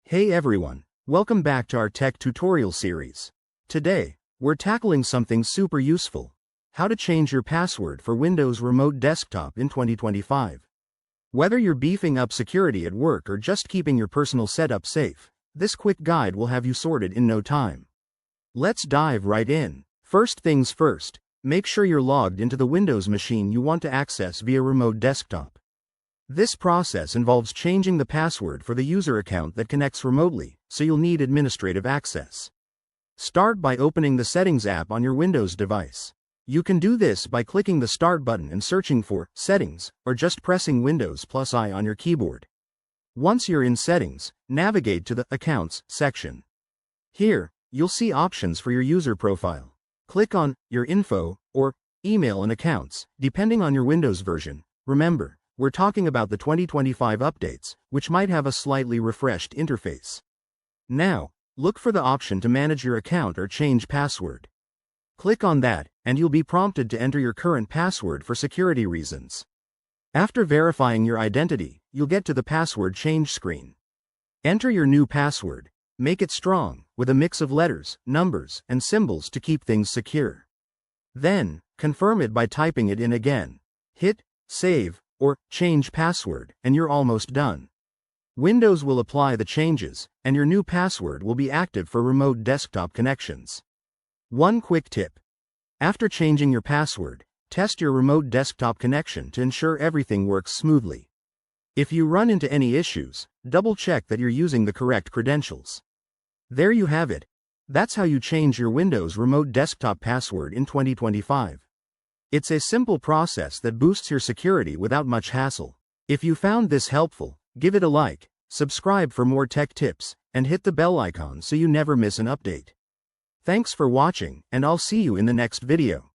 Hey everyone, welcome back to our tech tutorial series. Today, we're tackling something super useful: how to change your password for Windows Remote Desktop in 2025. Whether you're beefing up security at work or just keeping your personal setup safe, this quick guide will have you sorted in no time. Let's dive right in. First things first, make sure you're logged into the Windows machine you want to access via Remote Desktop. This process involves changing the password for the user account that connects remotely, so you'll need administrative access. Start by opening the Settings app on your Windows device. You can do this by clicking the Start button and searching for Settings, or just pressing Windows+I on your keyboard. Once you're in Settings, navigate to the Accounts section. Here, you'll see options for your user profile. Click on Your Info, or Email and Accounts, depending on your Windows version. Remember, we're talking about the 2025 updates, which might have a slightly refreshed interface. Now, look for the option to manage your account or change password. Click on that, and you'll be prompted to enter your current password for security reasons. After verifying your identity, you'll get to the password change screen. Enter your new password. Make it strong, with a mix of letters, numbers, and symbols to keep things secure. Then, confirm it by typing it in again. Hit Save or Change Password, and you're almost done. Windows will apply the changes, and your new password will be active for remote desktop connections. One quick tip: after changing your password, test your remote desktop connection to ensure everything works smoothly. If you run into any issues, double-check that you're using the correct credentials. There you have it. That's how you change your Windows Remote Desktop password in 2025. It's a simple process that boosts your security without much hassle. If you found this helpful, give it a like, subscribe for more tech tips, and hit the bell icon so you never miss an update. Thanks for watching, and I'll see you in the next video.